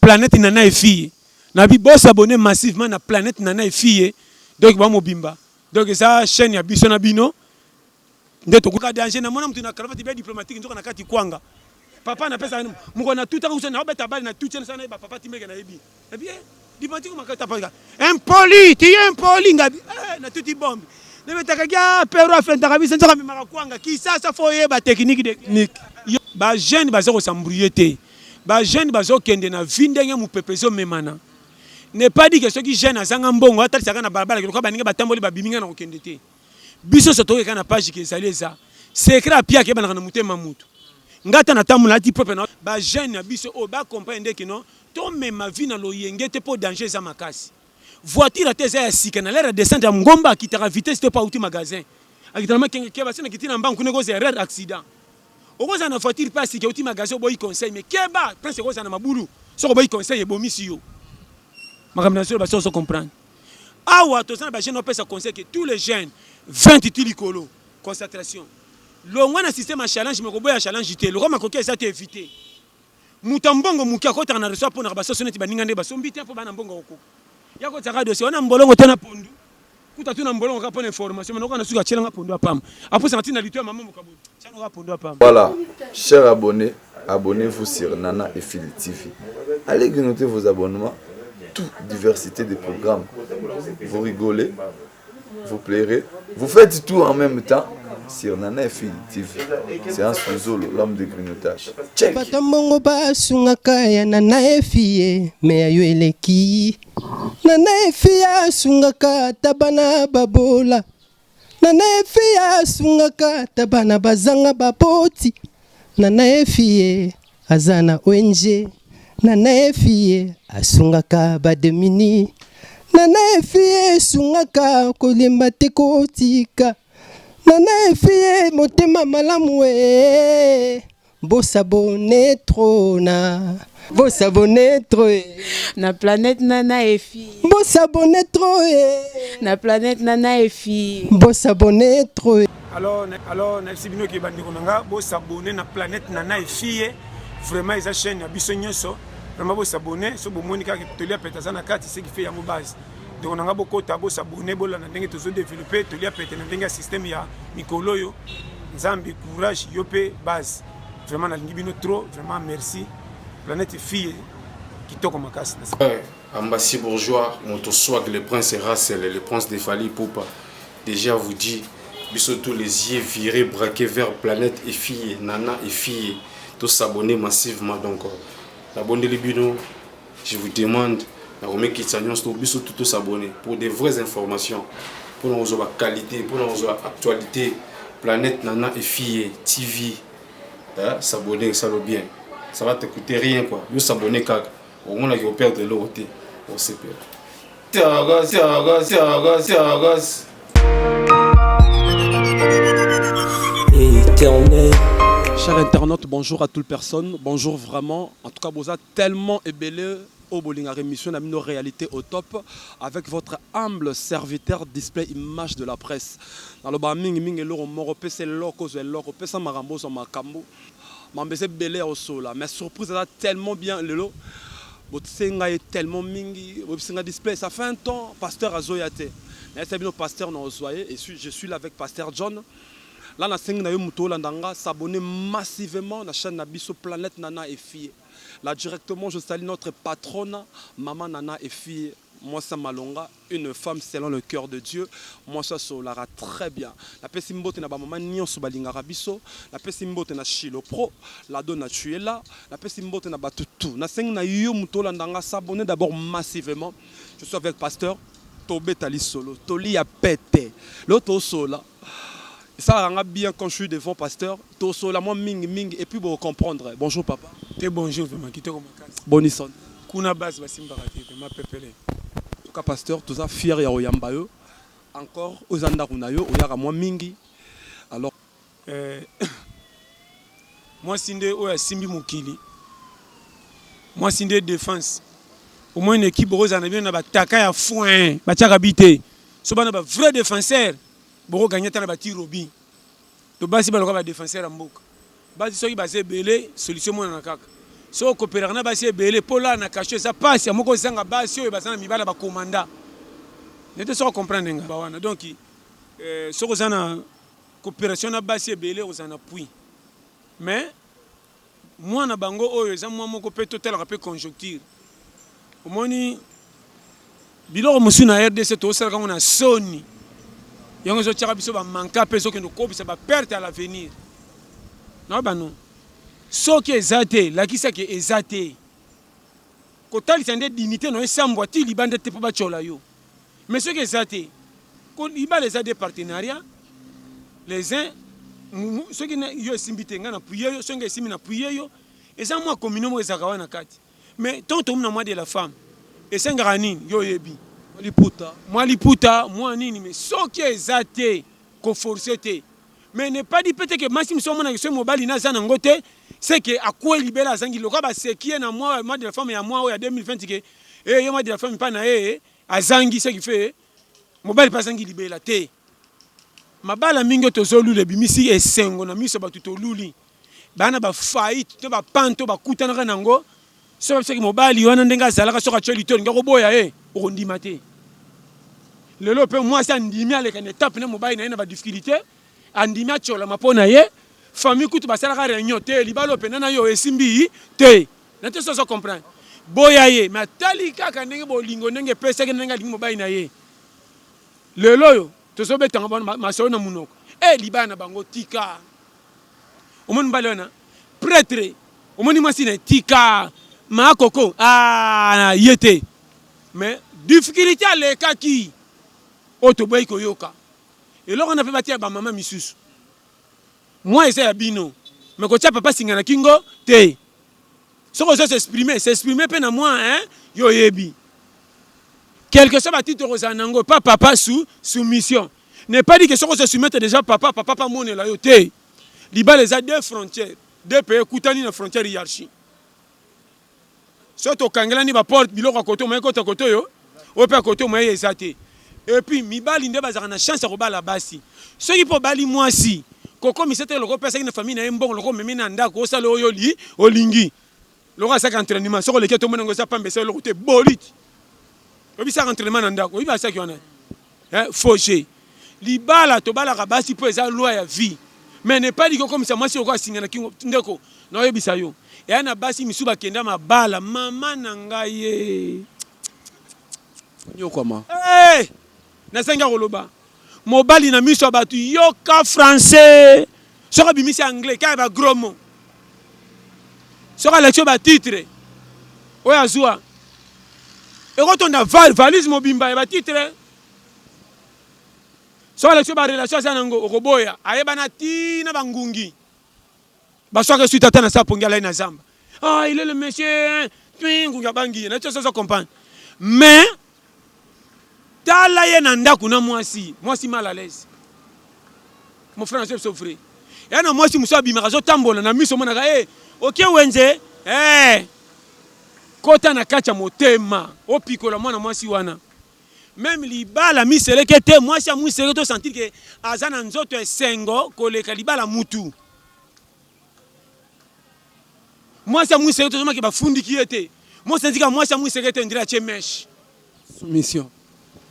Planète Nana et fille. Nabi boss abonné massivement na Planète Nana et fille. Donc ba mobimba. Donc ça chaîne ya biso na bino. Ndeto kuka danger na mona mtu na cravate bien diplomatique nzoka na kati kwanga. Papa na pesa muko na tuta kusana obeta bali na tuta sana ba papa timeke na yebi. Eh bien, diplomatique makata pa. Impoli, tu es impoli ngabi. Na tuti bombe. Nemetakagia pero afenta kabisa nzoka mimaka kwanga ki sasa foye ba technique de ba jeune ba zoko s'embrouiller. Ba jeune bazo kende na vindenge mu pepezo memana. Ne pas dire que ceux qui jeune azanga mbongo atali saka na barabara ko baninga batamboli ba biminga na kokende te. Biso soto ka na page ki ezali eza. Secret pia ke bana na mutema mutu. Ngata na tamula ti propre na ba jeune biso o ba comprendre que non to mema vie na loyenge te po danger za makasi. Voiture te za sika na l'air descendre ngomba ki tera vitesse te pa outi magasin. Akitama ke ba sina kitina mbangu ne ko ze rare accident. Okoza na voiture passe ki outi magasin boy conseil mais keba presque okoza na mabulu so boy conseil e bomisi yo makamna so ba so comprendre awa to sana ba jeune opesa conseil que tous les jeunes 20 tilikolo concentration longwa na système à challenge mais ko boya challenge te le roma koke ça te éviter mutambongo mukia ko tana reso pona ba so soneti ba ningande ba sombi te po bana mbongo ko yako tsaka dossier ona mbolongo tena pondu kuta tuna mbolongo ka pona information mais noko na suka tshela nga pondu apam après ça tina litwa maman mokabu. Voilà, chers abonnés, abonnez-vous sur Nana et Phil TV. Allez grignoter vos abonnements, toute diversité de programmes. Vous rigolez, vous plairez, vous faites tout en même temps sur Nana et Phil TV. C'est un sous-zolo, l'homme de grignotage. Check. Nana e fille, mais ayo eleki. Nana e fille sungaka tabana babola. Nana efie sungaka tabana bazanga bapoti. Nana efie azana ONG. Nana efie asungaka bademini. Nana efie sungaka kolimba tekotika. Nana efie motema malamu e. Bosabone trona. Vos abonnés trop na planète Nana et fille. Vos abonnés trop na planète Nana et fille. Vos abonnés trop. Alors merci bino ki bandi konanga vos abonnés na planète Nana et fille. Vraiment esa chaîne ya biso nyoso. Vraiment vos abonnés so bomoni ka tolia peta na kati ce qui fait yango base. Donc onanga bokota vos abonnés bola na ndenge tozo développer tolia peta na ndenge système ya mikolo yo. Nzambi courage yope base. Vraiment na lingi bino trop, vraiment merci. Planète fille qui toque ma casse. Ambassi bourgeois, mon swag, le prince Rassel, le prince de Fali Poupa. Déjà vous dit, bisous tous les yeux virés, braqués vers planète et fille, Nana et fille, tous s'abonner massivement. Donc, abonnez les binos, je vous demande, bisous tous s'abonner pour des vraies informations, pour nous avoir qualité, pour nous avoir actualité, planète Nana et fille, TV, s'abonner, ça le bien. Ça va te coûter rien quoi. Vous s'abonner car au moins qui opère de l'eau on sait pas. Chers internautes, bonjour à toute personne, bonjour vraiment. En tout cas, vous êtes tellement ébellés au bowling à rémission à nos réalités au top avec votre humble serviteur display image de la presse. Dans le bas ming ming et l'euro moropé c'est l'orco c'est l'orco ça marambo sur ma cambo. M'embêter belé au sol mais surprise ça tellement bien le lot. Votre senga est tellement mingi, votre senga display ça fait un temps pasteur Azoyate. Mais c'est bien pasteur non soyez et je suis là avec pasteur John. Là na senga na yo muto landanga s'abonner massivement à la chaîne Nabiso Planète Nana et fille. Là directement je salue notre patronne maman Nana et fille. Moi ça Malonga, une femme selon le cœur de Dieu. Moi ça solara très bien. La pesimbote na ba maman nion so balinga rabiso, la pesimbote na Chilo Pro, la donna tu es là, la pesimbote na batutu. Na seng na yo mutola ndanga s'abonner d'abord massivement. Je suis avec pasteur Tobé Tali Solo, Toli a pété. L'autre sola. Ça rend bien quand je suis devant pasteur, to sola moi ming ming et puis vous comprendre. Bonjour papa. T'es bonjour vraiment qui te comme Bonison. Kuna base basimba raté ma pepele. Pasteur, tout ça fier ya oyamba yo encore aux andakuna yo oyaka moi mingi alors moi sinde oya simbi mukili moi sinde défense au moins une équipe rose na bien na bataka ya foin batiaka bité so bana ba vrai défenseur boko gagner ta na bati robi to basi ba loka ba défenseur mboka basi soki ba se belé solution mona na kaka so coopérer na basi ebele pola na caché ça passe moko zanga basi oyo bazana mibala ba commanda n'était so comprendre nga ba wana donc so kozana coopération na basi ebele ozana puis mais moi na bango oyo eza moi moko pe total rapé conjoncture omoni biloko mosu na RDC to sala kango na soni yango zo tshaka biso ba manka pe so ke no kobisa ba perte à l'avenir non ba non soki ezate lakisa ke ezate kotalisa nde dignité no esambwa ti libanda te po bachola yo mais soki ezate ko libala eza des partenariats les uns soki yo esimbi te nga na puye yo soki esimbi na puye yo eza mwa commune mo ezaka wana kati mais tant to mna mwa de la femme esengaka nini yo yebi mwa liputa mwa nini mais soki ezate ko forcer te mais ne pas dit peut-être que Massim Somona que ce mobile na zana ngote c'est que à quoi libérer la zangi loka ba sekie na moi de la femme ya moi ya 2020 que yo moi de la femme pas na a zangi ce qui fait mobile pas zangi libérer te mabala mingo to zolu le bimisi esengo na miso ba tuto luli bana ba faillite to ba panto ba kutana nango so ce que mobile wana ndenga zalaka soka choli to ngako boya okondima te lelo pe moi ça ndimi ale kana étape na mobile na ba difficulté andimi achola mapona ye famille kutu basalaka réunion te libalo pena na yo esimbi te na te so comprendre boya ye matali kaka ndenge bolingo ndenge pesa ndenge lingo mobile na ye lelo yo to so betanga bona maso na munoko libana bango tika omoni balona prêtre omoni masine tika ma koko yete mais difficulté ale kaki otoboy ko yoka et là on a fait bâtir ba maman misusu moi essaie bino mais ko tia papa singana kingo te so ko s'exprimer pe na moi yo yebi quelque chose bâti to rozanango pas papa sous soumission n'est pas dit que so ko se soumettre déjà papa pas mone la yo te liba les a deux frontières deux pays kutani na frontière hiérarchie so to kangela ni ba porte biloko koto mo koto koto yo o pe koto mo ezate. Et puis mibali nde bazaka na chance ko bala basi soki po bali mwasi koko misete loko pesa na famille na mbongo loko memi na ndako osala oyo li olingi loko asaka entraînement soko leke to monango za pambe selo te boliti obisa entraînement na ndako obi asaki wana fauché libala to bala ka basi po eza loi ya vie mais ne pas dit que comme ça mwasi ko asinga na kingo ndeko na oyebisa yo ya na basi misuba kenda mabala mama na ngai nyokoma nasenga koloba mobali na miso batu yoka français soka bimisi anglais ka ba gros mot soka lecture ba titre oya azua ekotonda valise mobimba ba titre soka lecture ba relation za nango okoboya ayebana tina bangungi basoka suite atana sa pongala ina zamba il est le monsieur ngunga bangi na tso comprendre mais tala ye na ndako na mwasi mal à l'aise mon frère Joseph Sofré ya na mwasi muso abimaka zo tambola na miso monaka OK wenze kota na kacha motema opikola mwana mwasi wana même libala miseleke te mwasi a mwisele to sentir que azana nzoto esengo koleka libala mutu mwasi a mwisele to zomaki bafundiki ete mo sentika mwasi a mwisele te ndira che mesh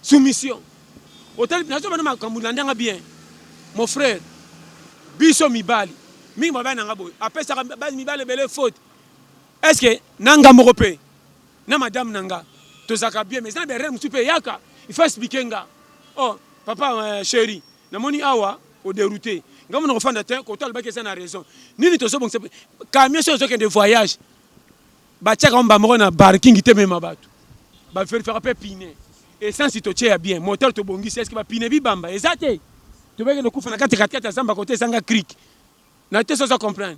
soumission hôtel nazo bana makambu ndanga bien mon frère biso mibali mingi baba nanga boy apesa base mibali bele faute est-ce que nanga morope na madame nanga to zaka bien mais na derrière mutupe yaka il faut expliquer nga papa chéri na moni awa au dérouté ngam no fanda te ko tolba ke ça na raison nini to so bon camion so zo ke de voyage ba tchaka mba moko na parking te même bato ba faire pas piner et sans si to tchea bien moteur to bongi c'est ce que ba piner bi bamba exacté to beke no kufa na 4x4 zamba côté sanga cric na te so ça comprendre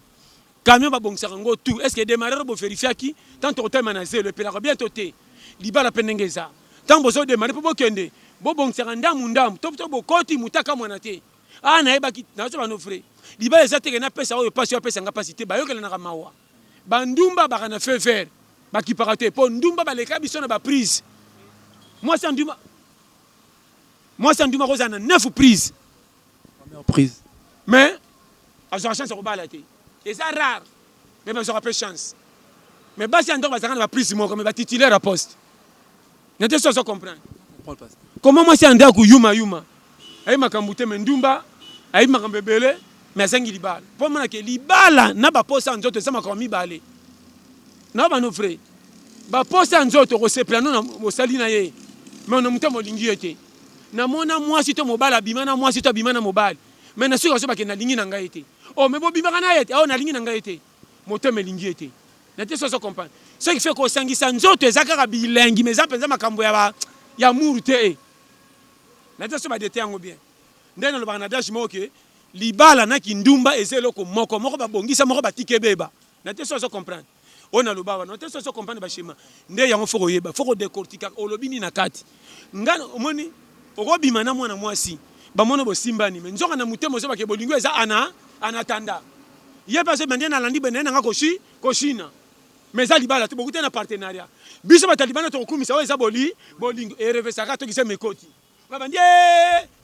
camion ba bongisa ngo tout est-ce que démarrer bo vérifier qui tant to hotel manager le pela bien toté libala penengeza tant bozo démarrer po bokende bo bongisa ndamu to bo koti mutaka mwana te na eba ki na so ba no frère libala ezate ke na pesa oyo pasi pesa nga pasi te ba yokela na mawa bandumba ba kana fait faire ba ki parate po ndumba ba leka biso na ba prise moi c'est nduma ko na 9 prises mais à la chance ko bala te et ça rare mais ben ça rappelle chance Mais basi andoko bazaka na prise moko mais ba titulaire à poste. N'était ça comprendre. Comment moi c'est andako yuma yuma. Ayi makambute mendumba, ayi makambebele, mais asengi libala. Pour moi que libala na ba poste nzoto ça makomi balé. Na ba no frère. Ba poste nzoto ko se plano na mosali na ye. Mais on muta molingi ete. Na mona moi si to mobala bimana moi si to bimana mobile. Mais na siko so ba ke na lingi na ngai ete. Oh mais bo bimaka na ete. Oh na lingi na ngai ete. Moto melingi ete. N'était ça comprendre. Ce qui fait qu'au sangisa nzoto ezaka bilengi mais ça penza makambo ya murute. N'était ça ba dété yango bien. Ndena lo bana dash moke libala na kindumba ezelo ko moko ba bongisa moko ba tikebeba. N'était ça comprendre. On a le baba, n'était ça comprendre ba schéma. Nde yango foko yeba, foko décortiquer olobini na kati. Ngana omoni okobima na mwana mwasi. Ba mona bo simbani mais nzoka na mutemo so ba ke bolingo eza anatanda. Ye parce que maintenant landi benena nga koshina. Mais ça libala tu beaucoup na partenariat. Biso ba talibana to kumisa o eza bolingo et revesaka to kise mekoti. Ba bandie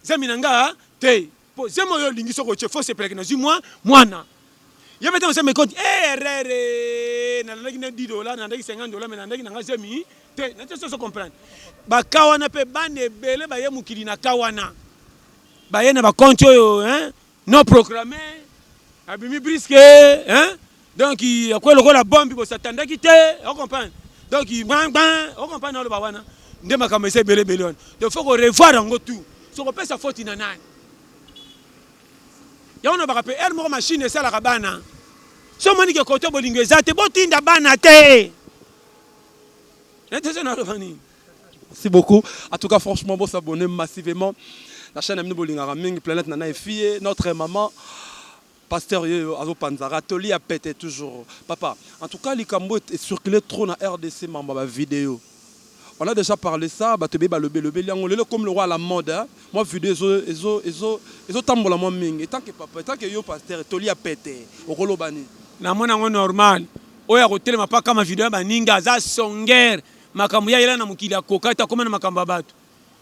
zeminanga te. Po zemo yo lingi so ko chefo se plek na ju mwana. Ye beta o se mekoti rere na ndaki na $10 na ndaki $50 mais na ndaki na zemi te na te so comprendre. Ba kawana pe bane bele ba ye mukili na kawana. Ba ye na ba compte yo non programmé. Abimi brisque hein. Donc il quoi le la bombe bo satanda qui te on comprend. Donc il on comprend le bawana. Ndema kama ese bele on. Donc faut qu'on revoir en tout. So ko pesa faute na nani. Ya on ba rappeler elle mo machine ça la rabana. So moni ke côté bolingo ezate botinda bana te. N'était-ce pas le Merci beaucoup. En tout cas, franchement, vous s'abonnez massivement. La chaîne Amine Bolingara Ming, Planète Nana et Fille, notre maman, pasteur Azo Panzara, Toli a pété toujours. Papa, en tout cas, les Cambo est circulé trop dans RDC, ma vidéo. On a déjà parlé ça, le comme le roi à la mode. Moi, vidéo, ils tambola moi ming. Et tant que papa, tant que yo pasteur, Toli a pété. Au Rolobani. Na mona normal. Oya hotel ma pas comme vidéo baninga za songer. Makambo ya ila na mukili akokata koma na makamba bato.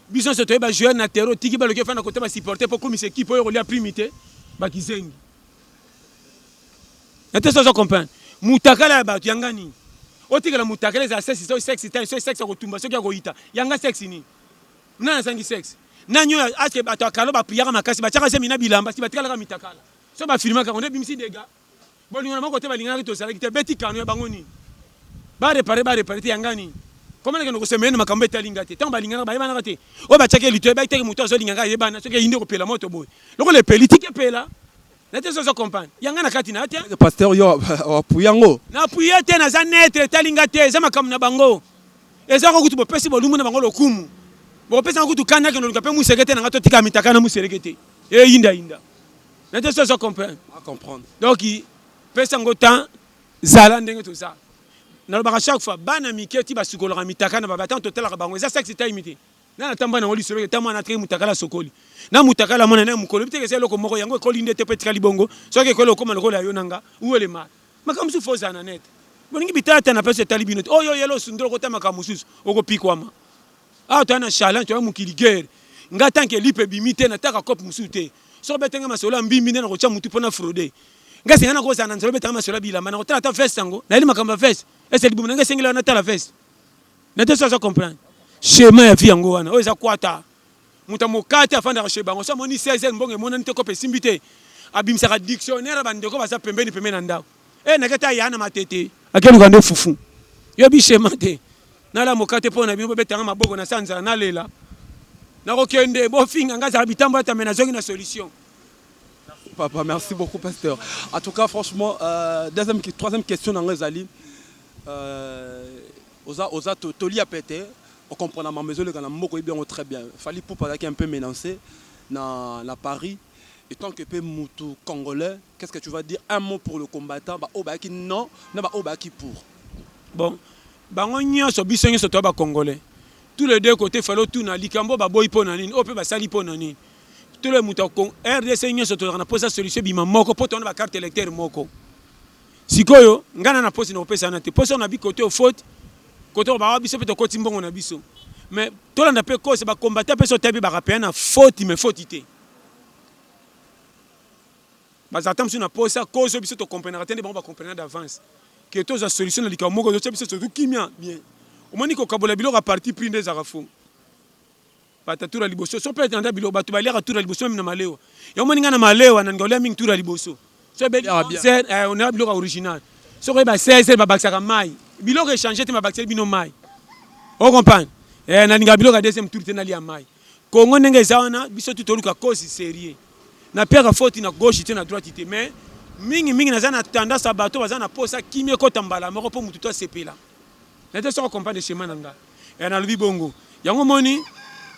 Biso se toyeba joueur na terreau tiki ba le ke fa na côté ba supporter pour comme équipe oyo lia primité ba kizengi. Nate ça comprendre. Mutakala bato yangani. Otikala mutakala za sexe ko tumba soki ya koita. Yanga sexe ni. Na sangi sexe. Nanyo aske bato akalo ba prière makasi ba chaka semina bilamba si batikala ka mitakala. So ba filmer ka on est bimisi dégâts. Bon linga moko te ba linga to sala ki te beti kanu ya bangoni. Ba réparer te yangani. Comment est-ce que nous sommes makambo etalinga te tant balinga ba yebana te o ba chake lito ba teke muto zo linga yebana soki inde ko pela moto boy loko le politike pela na te so comprendre yanga na kati na te pasteur yo apuyango na apuye te na za netre etalinga te za makambo na bango eza ko kutu bo pesi bo lumu na bango lokumu bo pesa kutu kana ke no luka pe mu sekete na ngato tika mitaka na mu sekete inda na te so comprendre à comprendre donc pesa ngota zala ndenge to ça. Na chaque fois bana miketi ba sukoloka mitaka na babata total ka bango eza sexe taimité na tamba na oli solo tamba na tre mutaka la sokoli na mutaka la mona na mukolo biteke selo ko moko yango ko linde te petka libongo so ke ko lo koma lo la yonanga uele ma makamsu foza na net boningi bitata na pese talibino oyo yelo sundro ko tama kamususu oko pikwama to na challenge to mukili guerre ngata nke lipe bimite na taka cop musute so betenga masola mbimbi na ko cha mutu pona fraude ngasi ngana ko sana nzolo betanga masola bilamba na ko tata festango na ili makamba fest. Est-ce que vous avez dit que la fesse? N'était pas ça comprendre. Schéma ya vie ngo wana. Oza kwata. Muta mokate afanda sheba. On so moni 16 mbonge mona nte ko pesimbité. Abimsa ka dictionnaire bandeko basa pembeni pembeni ndao. Nakata yana matete. Akelu kande fufu. Yo bi schéma te. Na la mokate pona bino betanga maboko na sanza na lela. Na ko kende bo finga ngaza bitambo atamena zongi na solution. Papa, merci beaucoup pasteur. En tout cas franchement troisième question dans les ali. Oza Toli a pété, on comprend la maison le Ganamoko est bien très bien. Fallait pour parler un peu menacé dans Paris. Et tant que peu moutou congolais, qu'est-ce que tu vas dire un mot pour le combattant? Ba obaki non, na ba obaki pour. Bon, bango nyonso biso nyonso to ba congolais. Tous les deux côtés fallait tout na likambo ba boy po na nini, o pe ba sali po na nini. Tous les moutou RDC nyonso to na posa solution bima moko po to na ba carte électeur moko. Sikoyo ngana na posi na opesa na te posi na bi côté au faute côté ba biso pe to koti mbongo na biso mais to landa pe ko se ba combattre pe so tabi ba rappeler na faute mais faute té ba zatam sur na posa cause biso to comprendre tende ba comprendre d'avance que tous a solution na likambo ko biso surtout kimia bien omoni ko kabola biloko a parti pris des arafo patatura liboso so peut entendre biloko batu ba lera tura liboso même na malewa ya omoni ngana malewa na ngolea mingi tura liboso so be bien on a biloko original so ko ba 16 ba bakisaka mai biloko échanger te ba bakisaka bino mai on comprend na ninga biloko a deuxième tour te na lia mai Congo ndenge zawana biso tutoluka cause sérieux na père faute na gauche te na droite te mais mingi na na tendance à bateau bazana posa kimie ko tambala moko po mutu to sepela na te so comprendre de chemin nanga et na lubi bongo yango moni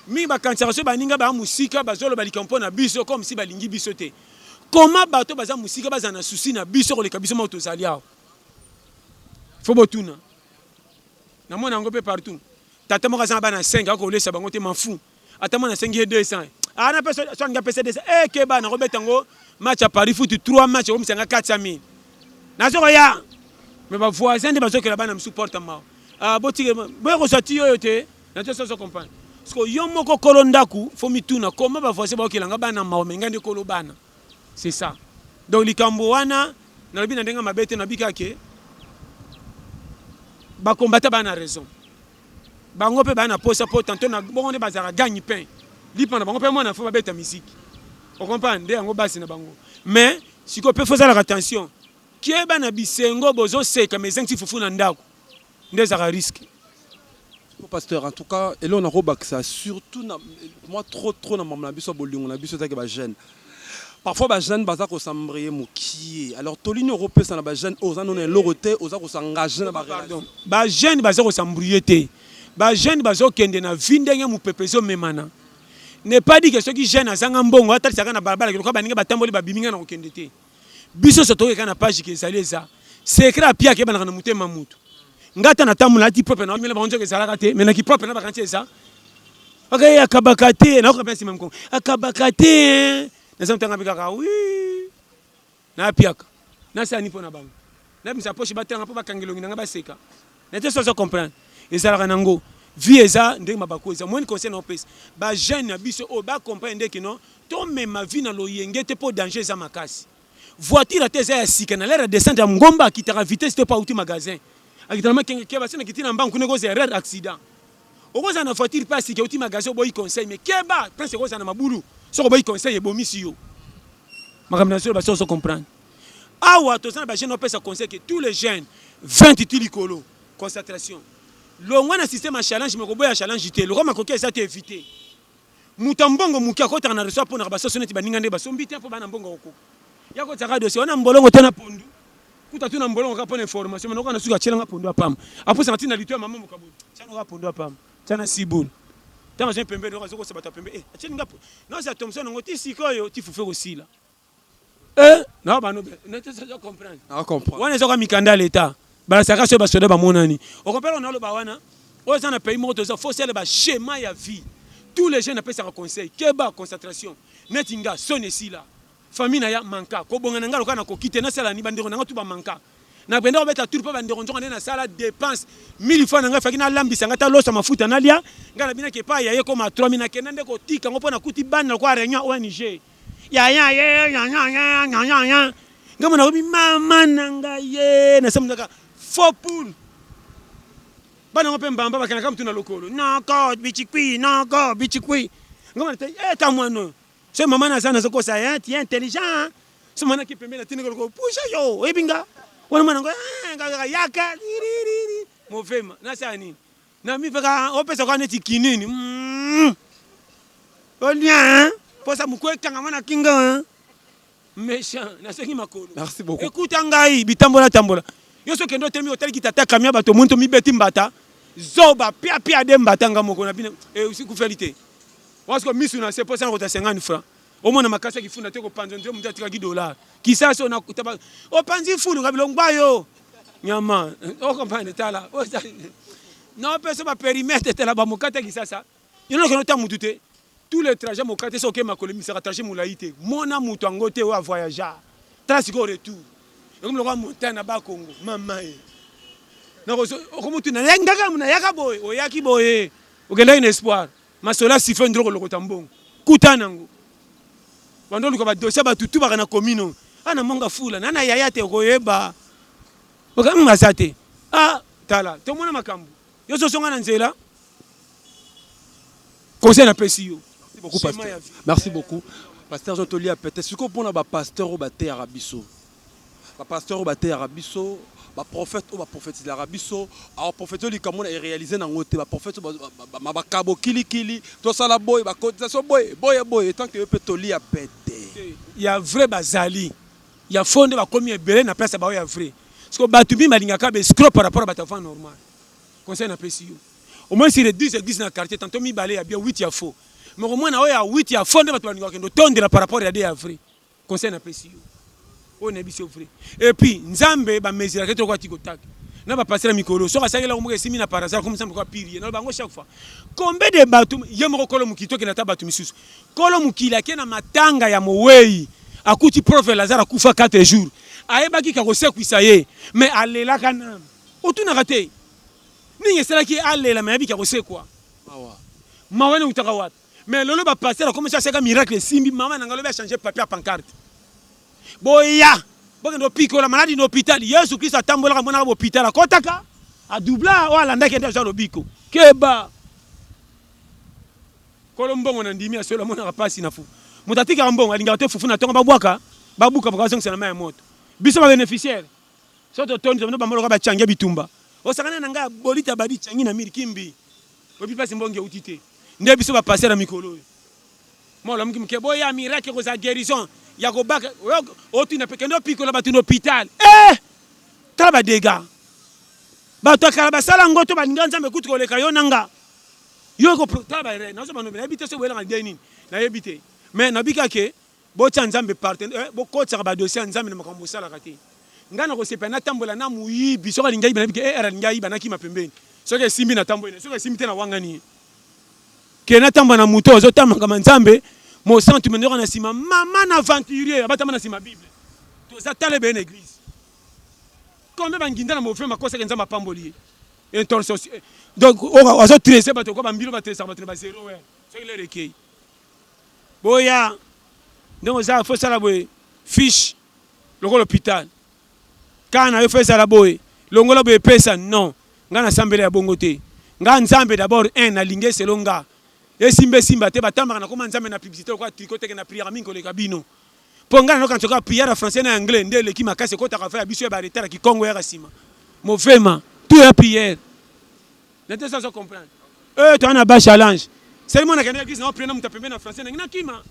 mi ba kantsaraso ba ninga ba musika bazolo ba likampo na biso comme si balingi biso te comment bateau baza musika bazana souci na biso ko le kabiso mo to zaliao faut botuna na mona ngo pe partout tata mo kazana ba na 5 ko lesa bango te m'en attends na 5 200 ah na personne so nga pesa 200 ke ba na ko betango match à Paris foot 3 matchs comme ça 400 000 na zo ya mais ba voisin de bazo que là-bas na me supporte ma ah boti boy ko sati yo te na te so comprendre parce que yo moko kolondaku faut mituna comment ba voisin ba okilanga bana ma menga de kolobana c'est ça donc likambo wana na bina ndenga mabete na bika ke ba combattre bana raison bango pe bana posa po tantôt na bongo ne bazara gagne pain li pendant bango pe moi na faut ba beta musique on comprend nde yango basi na bango mais si ko pe faire attention qui est bana bisengo bozo seka mais zinc fufu na ndako nde za risque pasteur en tout cas et là on a robak ça surtout moi trop na mamla biso bolingo na biso take ba jeune parfois ba jeune baza ko sambrier mokie alors tolini européen ça na ba jeune oza non loroté oza ko s'engager na ba relation ba jeune baza ko sambrier te ba jeune bazo kende na vindenge mu pepezo memana n'est pas dit que ceux qui gênent à Zangambongo, à na barbara, que le cabané batamboli babiminga na okendete. Biso soto ke kana page ke zaleza. Secret a pia ke bana na muté mamutu. Ngata na tamula ti propre na mila banjo ke zalaka te, mais na ki propre na bakantie ça. Okay akabakate na ko pensi même ko. Akabakate na zamtanga bikaka oui. Na piaka. Na sa ni pona bango. Na bisa poche batanga po bakangelo ngina ba seka. Na te so comprendre. Ezalaka nango. Vie eza ndenge mabako eza moi conseil na pesa ba jeune na biso o ba comprendre que non to même ma vie na loyenge te po danger za makasi voiture te za ya sika na l'air descendre ya ngomba kitaka vitesse te pa uti magasin akitama ke ba sena kitina mbangu ne cause erreur accident okoza na voiture pa sika uti magasin boy conseil mais keba prince koza na mabulu so boy conseil e bomisi yo makamna so ba so comprendre awa to za ba jeune pesa conseil que tous les jeunes 20 tilikolo concentration longwa système à challenge mais koboya challenge te le roma kokia ça te éviter mutambongo mukia ko tana reçoit pour na baso soneti baninga nde basombi te po bana mbongo oko yako tsaka dossier ona mbolongo tena pondu kuta tuna mbolongo ka pona information mais nokana suka chelenga pondu apam apo ça tina litwa mama mukabu tsana ka pondu apam tsana sibul tama je pembe ndo ko sabata pembe chelinga non ça Thompson ngoti sikoyo ti fufe ko sila non ba no ne te ça comprendre ah comprendre wana zoka mikanda l'état bala saka so ba soda ba monani on comprend on a le ba wana o za na pays mo to ça faut c'est le ba schéma ya vie tous les jeunes appellent ça conseil keba concentration netinga sonesi la famille na ya manka ko bonga ngalo kana ko kite na sala ni bandero na tu ba manka na benda ko beta tout pa bandero njonga na sala dépense 1000 fois nga faki na lambisa ngata losa mafuta na lia ngala bina ke pa ya ye ko ma 3000 na kenande ko tika ngo pona kuti bana ko réunion ONG ya ngamo na bi mama nanga ye na samdaka faux poule bana ngope mbamba bakana kama tuna lokolo nako bichikwi ngoma te ta mwana so mama na sana zoko sa tu es intelligent so mwana ki pembe na tini ko pusha yo ebinga wana mwana ngo yaka mofema na sani na mi faka opesa kwa neti kinini olia posa mukwe kanga mwana kinga méchant na seki makolo merci beaucoup écoute ngai bitambola tambola yo so kendo temi hotel kitata kamia bato muntu mi beti mbata zoba pia de mbata ngamoko na bina aussi ku félité parce que misu na c'est pour ça ko ta 50 francs au moins na makasa ki funda te ko panzo ndio mtu atika $10 kisa so na kutaba o panzi fulu kabilo ngbayo nyama o comprendre tala o ça non personne ba périmètre te la ba mokata kisa ça you know que no ta mutu te tous les trajets mokata so ke makolo mi sera trajet mulaite mona mutu angote o voyager trasiko retour comme le roi montagne na ba Congo mama na ko mutu na ngaka muna yaka boy o yaki boy o genda une espoir masola siffle ndro ko lokota mbongo kutana ngo bando luko ba dossier ba tutu ba na komino ana monga fula na yaya te ko yeba okanga sate ah tala to mona makambu yo so songa na nzela conseil na pesi yo. Merci beaucoup pasteur. Merci beaucoup pasteur Jean Toli a peut-être ce qu'on pona ba pasteur au baté arabiso ba pasteur au baté arabiso ba prophète au ba prophète de l'arabiso a prophète li comme on a réalisé na ngote ba prophète ba kabo kili to sala boy ba cotisation boy tant que peut Toli a pété il y a vrai bazali il y a fondé ba komi ebele na place ba ya vrai parce que batubi malingaka be scro par rapport à batafan normal conseil na pesi yo au moins si les 10 églises dans le quartier tantôt mi balé ya bien 8 ya faux mais au moins na ya 8 ya fondé batu balingaka ndo tondela par rapport à des ya vrai conseil na pesi yo on est bien vrai et puis nzambe ba mesira ke to kwa tikotaki na ba passer mikolo so ka sakela ko mo simi na par hasard comme ça ko pirier na bango chaque fois combien de batu yemo kolo mukito ke na ta batu misusu kolo mukila ke na matanga ya mowei akuti prophète Lazare akufa 4 jours ayebaki ka kosekwisa ye mais alela kana otuna kate ninge sala ki alela mais abika kosekwa awa mawana utaka wat mais lolo ba passer a commencé à faire miracle simbi maman ngalo ba changer papier à pancarte boya boke ndo piko la maladi no hôpital Yesu Christ atambola ka mona ka hôpital akotaka a doubla wala ndake ndio za lobiko keba kolombongo na ndimi asola mona ka pasi na fu mutatika mbongo alinga te fufu na tonga babwaka babuka bakazo ngisa na mai moto biso ba bénéficiaire soto tondi ndo bamolo ka ba changia bitumba osakana nanga bolita badi changi na miri kimbi obi pasi mbonge utite nde biso ba passer na mikolo mola mkimke boya miracle ko za guérison ya ko baka otu na pekendo piko la batu no hôpital tala ba dégâts bato kala basala ngoto ba nganza mekutu ko leka yo nanga yo ko tala ba re na so ba no na bité so wela ngani na yebité mais na bika ke bo tsanzambe partenaire bo ko tsaka ba dossier nzambe na makambo sala kati ngana ko sepa na tambola na muyibi so ka lingai ba bike era lingai ba na kima pembeni so ke simbi na tambola so ke simbi te na wangani ke na tambola na muto zo tamanga nzambe mo santu menero na sima mama na aventurier abatama na sima bible to za tale ben église comme banginda na mo fe makosa ke nzamba pamboli intention donc o zo tresser bato ko ba mbilo ba tresser bato ba zéro ouais so il est requis boya donc ça faut ça la boy fiche le l'hôpital kana yo fait ça la boy longola boy pesa non ngana sambele ya bongote nga nzambe d'abord un na lingé selonga et simba te batamba na koma nzambe na publicité ko tricot ke na prière mingi ko le kabino ponga no kantoka prière en français na anglais ndele ki makase ko ta ka faire biso ba retard ki Congo ya sima mauvais tout est prière n'était ça comprendre tu as ba challenge c'est moi na kana église na prière na mutapembe na français na kima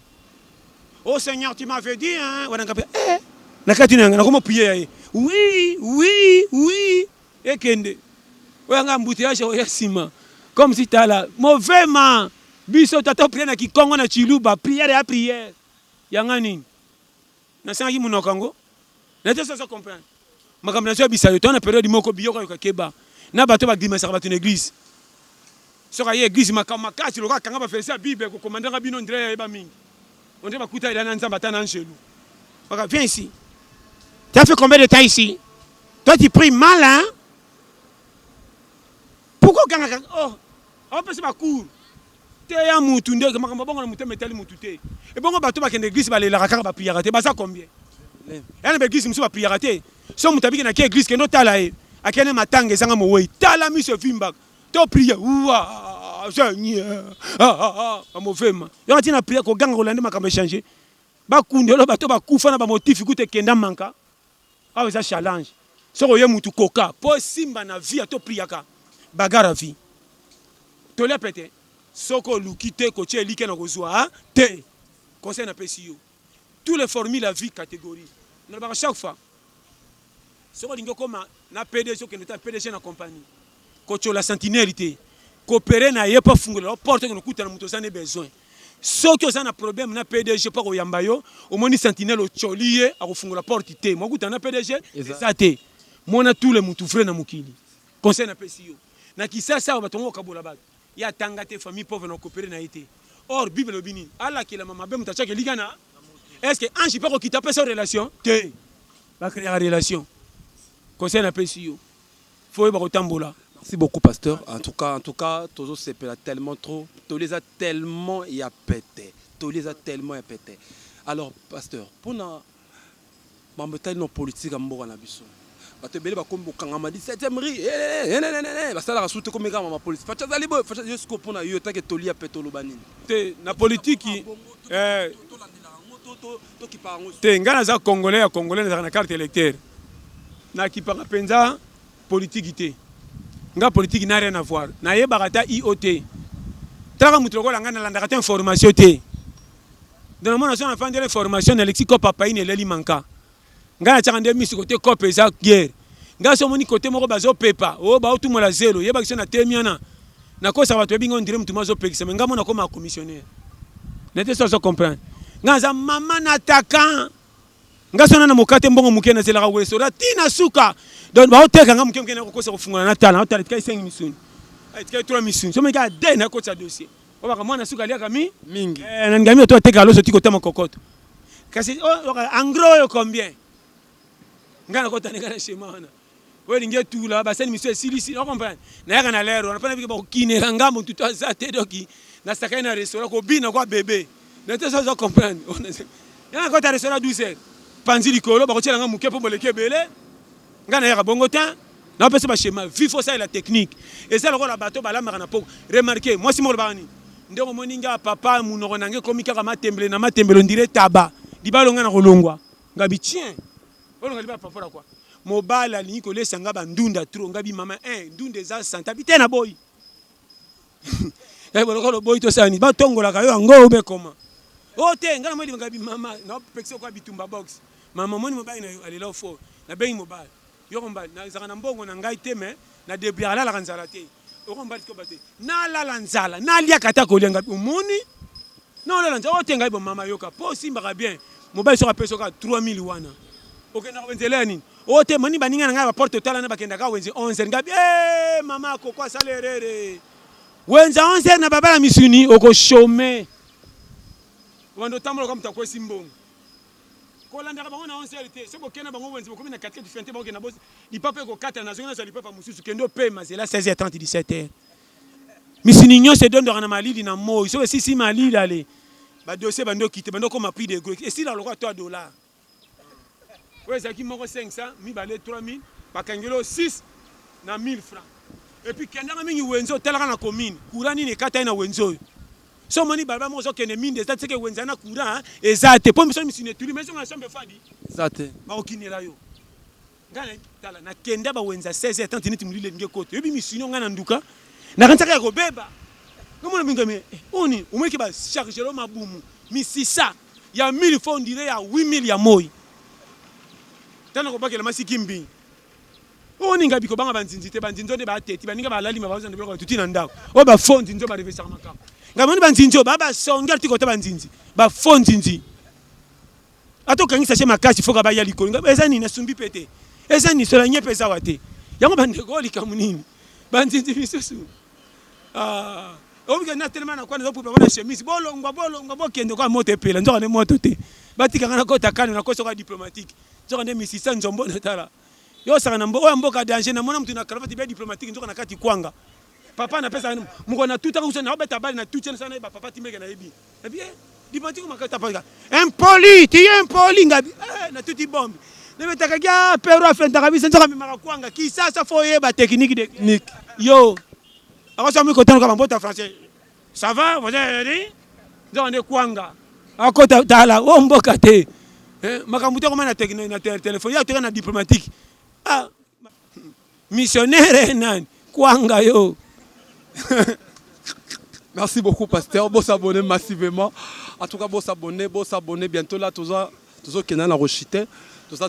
oh Seigneur tu m'avais dit hein wana ngapé na kati na koma prière oui et kende wanga mbuteyage ya sima comme si tu là mauvais biso tata prière na Kikongo na Chiluba prière ya prière yanga nini na sangi munokango na te ça comprendre makambo na so bisayo to na période moko biyoka keba na bato ba grimesa ba tune église so ka ye église makasi loka kanga ba faire ça bible ko commandant bino ndre ba mingi on dit ba kuta ila na nzamba tana chelou baka viens ici tu as fait combien de temps ici toi tu pries mal hein pourquoi kanga on peut se ba cour ya mutu ndeke makambo bongo na muteme tali mutu te e bongo bato ba kende église ba lela kaka ba prière te ba ça combien ya na église musu ba prière te so mutabiki na ke église kendo tala e akene matanga ezanga mowei tala miso vimba to prière ouah Seigneur amovema yo tina prière ko ganga ko lande makambo changer ba kundelo bato ba kufa na ba motif kute kenda manka awe za challenge so ko ye mutu koka po simba na vie to priaka bagara vie to le pété soko lukite ko tie like na kozwa te conseil na pesi yo tous les formules la vie catégorie na ba chaque fois soko lingo koma na PDG que neta PDG na compagnie ko chola sentinelle coopérer na ye pas fungola porte que no kuta na muto sana besoin soko za na problème na PDG pas ko yamba yo au moni sentinelle o cholier a ko fungola porte te mo kuta na PDG ça te mona tous les mutu frère na mukili conseil na pesi yo na kisasa ba tongo kabola ba ya tangate famille pauvre na coopérer na été or bible obini ala ki la mama be mutacha ke ligana est-ce que ange peut quitter pas sa relation te ba créer relation conseil na pesi yo faut ba kotambola. Merci beaucoup pasteur en tout cas tozo sepela tellement trop to les a tellement y a pété alors pasteur pour na mambetai no politique mboka na biso bato ebele bakomi bokangama 17e ri basalaka su te komekama mapolisi facha azali boye facha yo siko mpona yo tanke tolia mpe toloba nini te na politiki te ngai naza congolais ya congolais nazalaka na carte électeur nakipaka mpenza politiki te nga politiki na rien à voir nayebaka ta IOT talaka moto lokola ngai nalandaka te information te donc namona so nafandela information na lexi kope apaine eleli manka ngai natiaka nde misi kote kope eza guerre ngai so omoni kote moko bazopepa o baotumola zelo yebaki so natemi wana nakosaka bato yebinga ondire motu mo azopekisa me ngai mo nakoma commissionnaire nete so azocomprendre ngai aza mama na attaquant ngai so nana moka te mbongo moke nazelaka restaurant tina suka donc baoteka ngai moke moke nakokosa kofungola natala naotala tikai 5 misuni tikai 3 misuni so meka ade nakotisa dossier obaka mwana suka aliaka mingi nangami oto ateka loso ti kotama kokoto kasi en gros oyo combien ngai nakotana ngai na shema wana oyo elingi etula basali misu esilisi ocomprendre nayaka na lero napana bike bakokinela ngai motu to aza te doki nasakai na restaurant kobina kwa bebe nete so aza comprendre yana nakota restaurant 12 heures panzi likolo bakotiela ngai moke mpo boleki ebele ngai nayaka bongo te naopesa bashema vifo osalela technique eza lokola bato balamaka na poko remarke mwasi moko lobaka nini nde omoni ngai papa munoko nange ekomi kaka matembele na matembele ondire taba libala ngai na kolongwa ngai bitien olonga libala papola kwa mobala alingi kolesa ngai bandunda tro ngai bimama ndunda eza santa bite na boyi bolokolo boyi tosala nini batongolaka yo yango obekoma o te ngai namoni ngai bimama naopekisa kwa bitumba box mama moni mobali na yo alela ofo nabengi mobali yo kombali nazalaka na mbongo na ngai te me na debri alalaka nzala te okombali koba te nalala nzala naliaka ta kolia ngai omoni nolala nzala ote ngai bomama yoka po osimbaka bien mobali soka apesa oka 3000 wana okendaka wenzela ya nini o te moni baninga na ngai baporte otala na bakendaka wenze 11 ngai mama akoko asala erere wenza 11 na babala misuni okoshome wando tambola kwa mtakwesi mbongo kolandaka bango na 11 te so bokena bango wenze bokomi na 4 diferente bokena bosi lipapa ekokata na zonga na lipapa mosusu kendo pema zela 16h30 17h misuni nyonso edondaka na malili na moi so esisi malili ale badossier bando kite bando koma prix de gros esila lokwa $3 oyo ezalaki moko 500 mibale 3000 bakangelo 6 na 1000 francs et puis kendanga mingi wenzo otalaka na commune courant nini ekata na wenzo oyo so moni baba moko ozokende mine eza teke wenza na courant eza te mpo miso misuni etuli mais songa sombe fadi eza te bakokinela yo ngai tala nakenda bawenza 16h30 neti molile elingi ekota yobi misuni ngai na nduka nakanisaka ya kobeba ngamona bingame oni omweki bachargelo mabumu misisa ya 1000 fois ondire ya 8000 ya moi tana kobakela masiki mbi oni ngai bikobanga banzinzi te banzinzi onde bateti baninga balalima bazana biloko tuti na ndako oyo bafo nzinzi oyo barevesaka makambo ngai moni banzinzi oyo babasongela ti kota banzinzi bafo nzinzi ata okangisa she makasi foka baya likolo ngai eza nini asumbi mpe te eza nini sola nye mpe ezawa te yango bandeko oyo likamu nini banzinzi misusu obike natelema na kwana ezopupa bona chemise bolongwa bokende kwa moto epela nzoka nde moto te batikanga na kota kane na kosoka diplomatique nzoka nde misisa nzombo natala yo saka na oyo mboka danger na mona mutu na cravate bien diplomatique nzoka na kati kwanga papa na pesa muko na tuta kusa na obeta bali na tucha sana ba papa timeke na yebi na bien diplomatique makata pa impoli ti impoli ngabi na tuti bombe ne betaka kia pero afenta kabisa nzoka mimaka kwanga kisasa foye ba technique de yo akosa mu kotano kama mbota français ça va vous allez nzoka ne kwanga akota tala o mboka te makambo te koma na technique na téléphone ya to na diplomatique missionnaire nani kwanga yo. Merci beaucoup pasteur, bon s'abonner massivement. En tout cas bon s'abonner bientôt là toujours Kenan la Rochité,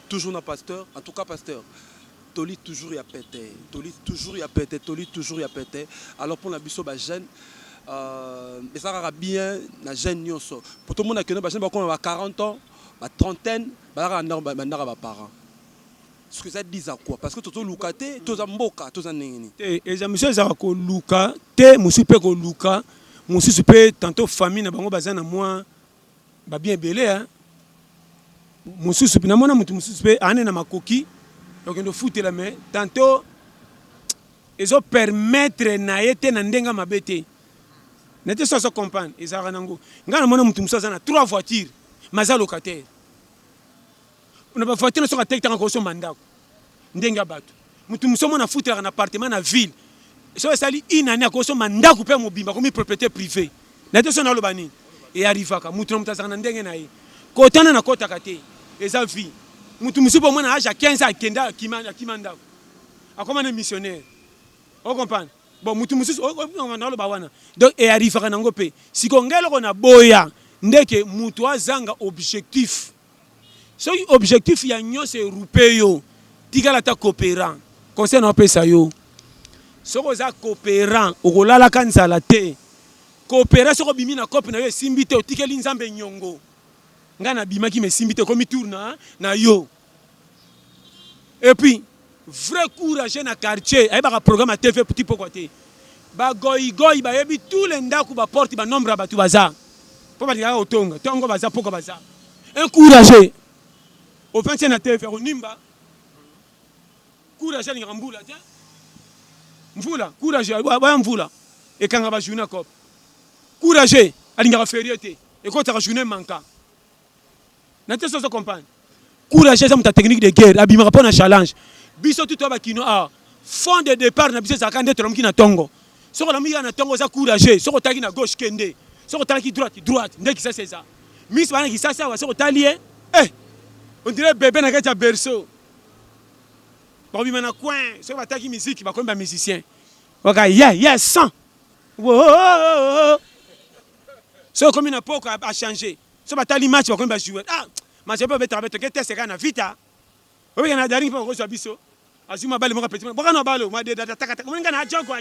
toujours na pasteur. En tout cas pasteur, Toli toujours ya pété, Toli toujours ya pété. Alors pour la biso ba jeune mais ça va bien na jeune nyonso. Pour tout le monde que ba jeune ba comme 40 ans, ba trentaine, ba na parents. Ce que ça dit à quoi? Parce que tout luka te, tout mboka, tout nini. Et ça monsieur ça ko luka te, musu pe ko luka, musu pe tantôt famille na bango bazana moi ba bien belé hein. Musu pe na mona mutu musu pe ane na makoki. Donc ndo foutre la main. Tantôt ils ont permettre na yete na ndenga mabete. N'était ça comprendre, ils a ranango. Ngana mona mutu musu na 3 voitures, maza locataire. On a pas voiture sur la tête en caution mandat. ndenga bato mutu musomo na futra na appartement na ville so sali inani akoso mandaku pe mobimba comme propriété privée na te so na lobani et arrivaka mutu mutazaka na ndenge na ye kotana na kota kate eza vie mutu musupo mwana âge à 15 ans akenda kimanda akoma na missionnaire on comprend bon mutu mususu na loba wana donc et arrivaka nango pe siko ngelo kona boya ndeke mutu azanga objectif so objectif ya nyose rupeyo tigala ta coopérant conseil na pesa yo soko za coopérant okolala kanzala te coopérant soko bimi na kope na yo simbi te otikeli nzambe nyongo ngana bimaki me simbi te komi tourna na yo et puis vrai courage na quartier ay ba programme à TV petit pourquoi te ba goy ba yebi tous les ndaku ba porte ba nombre ba tu baza po ba dira otonga tongo baza pourquoi baza encourager au 20e na TV onimba courage ni ngambula te mvula courage ba mvula et quand ba journée cop courage alinga férié te et quand ta journée manka na te so comprendre courage ça ta technique de guerre abima rapport na challenge biso tout ba kino a fond de départ na biso zakande to mki na tongo soko la mi na tongo za courage soko taki na gauche kende soko taki droite ndeki ça c'est ça miss bana ki ça wa soko talie on dirait bébé na kata berceau bon bima na coin soko bataki musique ba komba musicien waka ya sang soko comme na poko a changer soko batali match ba komba jouer mais je peux mettre avec que test kana vita oui yana dari pa ko so biso azuma bale mo petit bo kana balo ma de data taka mo ngana ajogo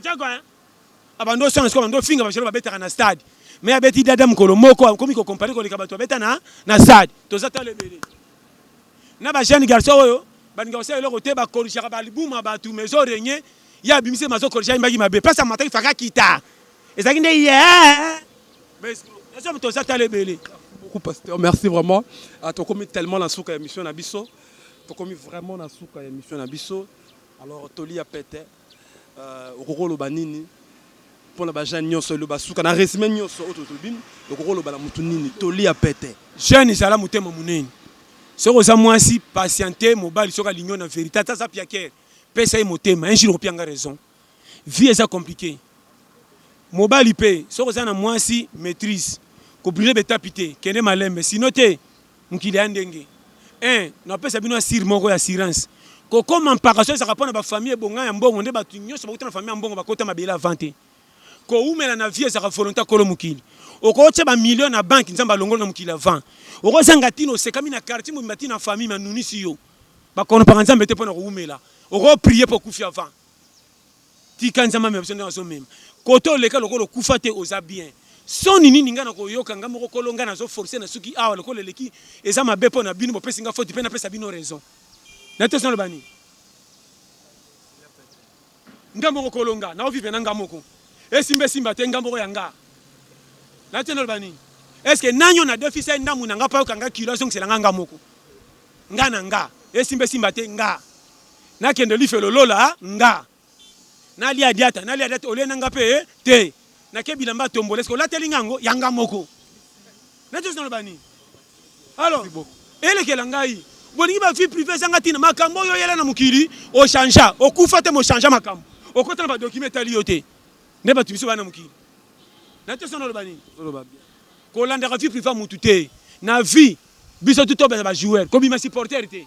abando sona sko ndo finga ba shero ba betaka na stade mais abeti dada mkolo moko komi ko comparer ko likabato beta na stade to zata le bele na ba jeune garçon oyo baninga ose eloko te ba corriger ba libuma ba tu mezo renye ya bimise mazo corriger mbaki mabe pesa mataki faka kita ezaki nde mais ça to zata le bele. Pasteur, merci vraiment. Tu as commis tellement la souka émission Nabiso. Tu as commis vraiment la souka émission Nabiso. Alors, Toli a pété. Roro Banini. Pour la bajane nyonso le basuka na résumé nyonso autotobin. Le Roro Bala Mutunini. Toli a pété. Jeune Isala Mutema Muneni. Ce que ça moi si patienter mobile sur la ligne en vérité. Ça piaker. Pesa y motema. Un jour pianga raison. Vie est ça compliqué. Mobile IP. Ce que ça na moi si maîtrise. Ko brûler beta pité kende malembe sinote mukili andenge na pesa bino asir moko ya assurance ko comme emparation ça rapona ba famille bonga ya mbongo nde batu nyonso ba kutana famille mbongo ba kota mabela vente ko umela na vie ça volontaire ko lo mukili oko tse ba million na banque nzamba longo na mukili avant oko zanga tino sekami na quartier mo matina famille manunisi yo ba kono par nzambe te pona ko umela oko prier pour kufi avant ti kanzama me besoin de même koto leka lokolo kufa te oza bien soni nini ngana ko yoka ngamo ko kolonga na zo forcer na suki awa le koleleki eza mabe po na bino bopesi nga faute pe na pesa bino raison na te sona bani ngamo ko kolonga na ovive na ngamo ko simba te ngamo ko yanga na te no bani est-ce que nanyo na déficit ndamu na ngapa kanga kilo so ngela ngamo ko ngana nga simba te nga na kende lifelo lola nga na lia diata ole na ngape te na kebila mba tombole ko la telingango yanga moko na tous dans le bani alors ele ke langai bolingi ba vie privée sanga tina makambo yo yela na mukili o chanja o kufa te mo chanja makambo o kota na ba document ali yote ne ba tumiso bana mukili na tous dans le bani ko landa vie privée mutu te na vie biso tout ba joueur ko bima supporter te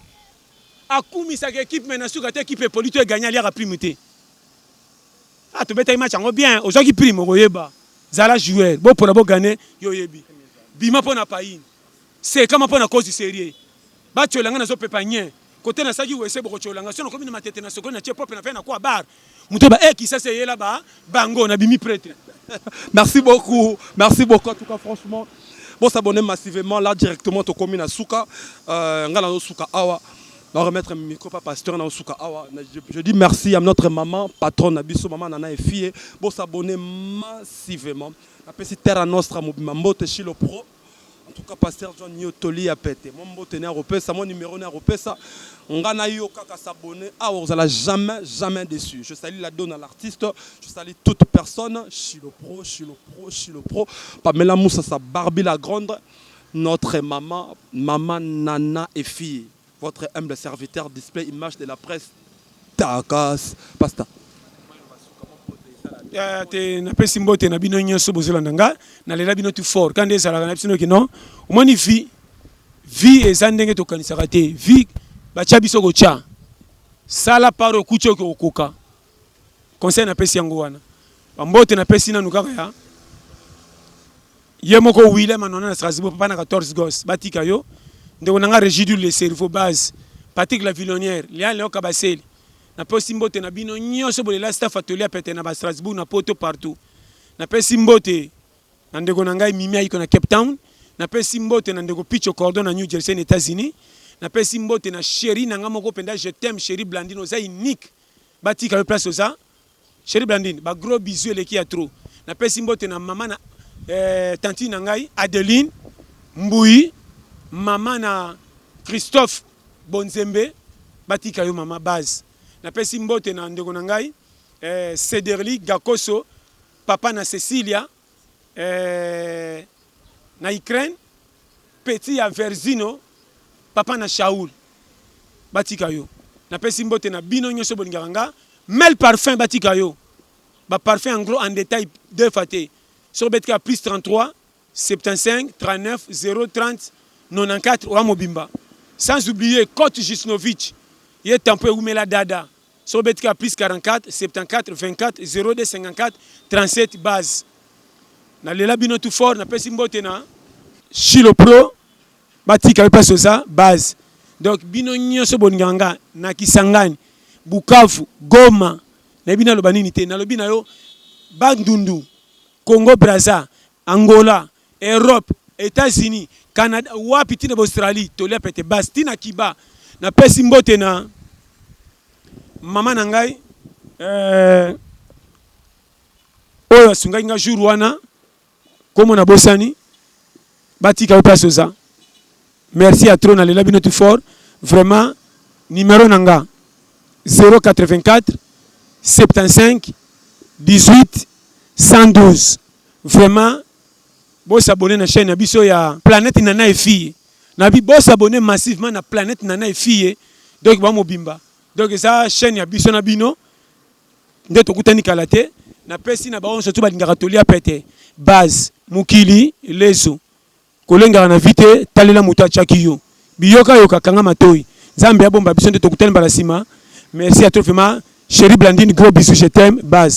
akumi sa équipe mena suka te équipe polito e gagner ali primité. Ah, tu bêtes match en bien, aux gens qui priment, au yeba. Zala joueur, bon pour la bonne gagner, yo yebi. Bima pour na païn. C'est comme pour la cause du sérieux. Bah tu l'as zo pepanier. Côté na sagi ou essaie beaucoup tu l'as. Si on comme na tête na seconde na tie propre na fait na quoi bar. Mutoba qui ça c'est là-bas, bango na bimi prêtre. Merci beaucoup en tout cas franchement. Bon s'abonner massivement là directement au commune à Souka, ngala no Souka awa. On va remettre un micro pas pasteur dans Souka awa. Je dis merci à notre maman patronne Abisso maman nana et fille. Bon s'abonner massivement. Après si terra nostra mbote chez le pro. En tout cas pasteur John Toli a pété. Mon mbote né européen, mon numéro né européen ça. On gagne yo kaka s'abonner. Ah vous allez jamais déçu. Je salue la donne à l'artiste. Je salue toute personne. Chez le pro. Pamela Moussa sa Barbie la grande. Notre maman nana et fille. Votre humble serviteur display image de la presse takas pasta te napesi mbote na bino nyonso bozolanda nga nalela bino tout fort quand ezalaka na biso ke non omoni vie eza ndenge tokanisaka te vie batya biso kotya sala paro okuti oyo okoka conseil napesi yango wana bambote napesi nanu kaka ya ye moko Willem anona na Strasbourg papa na 14 gos batika yo ndeko nanga régidu le cerveau base Patrick la Villonnière lia leo kabaseli na pesi mbote na bino nyonso bolela staff atelier pete na ba Strasbourg na poto partout na pesi mbote na ndeko nanga mimi ayiko na Cape Town na pesi mbote na ndeko Picho Cordon na New Jersey, États-Unis na pesi mbote na chérie nanga moko penda je t'aime chérie Blandine oza unique batika yo place oza chérie Blandine ba gros bisous eleki ya trop na pesi mbote na mama na tanti na ngai Adeline Mbui mama na Christophe Bonzembe batika yo mama base na pesi mbote na ndeko na ngai Cederli Gakoso papa na Cecilia na Ukraine petit ya Verzino papa na Shaoul batika yo na pesi mbote na bino nyonso bolingaka nga Mel Parfum batika yo ba parfum en gros en détail deux faté sur betka plus 33 75 39 030 94 wa mobimba sans oublier Coach Gisnovic ye tampo umela dada sur betka plus 44 74 24 02 54 37 base na lela bino tout fort na pesi mbote na Chilo Pro batika pa soza base donc bino nyonso boninganga na Kisangani Bukavu Goma na bina loba nini te na lobi na yo Bandundu Congo Brazza Angola Europe États-Unis Canada wapi tina Australie tolia pete base tina Kiba na pesi mbote na mama na ngai oyo asungai nga jour wana komo na bosani batika place oza merci à trop na lela bino tout fort vraiment numéro nanga 084 75 18 112 vraiment bo s'abonner na chaîne biso ya Planète Nana et Fille na bi bo s'abonner massivement na Planète Nana et Fille donc ba mobimba donc ça chaîne ya biso na bino nde tokutani kala te na pesi na baon surtout balingaka tolia pete base mukili leso kolenga na vite talela muta chakiyo biyoka yoka kanga matoi Zambia bomba biso nde tokutani bala sima merci à toi vraiment chérie Blandine gros bisous je t'aime base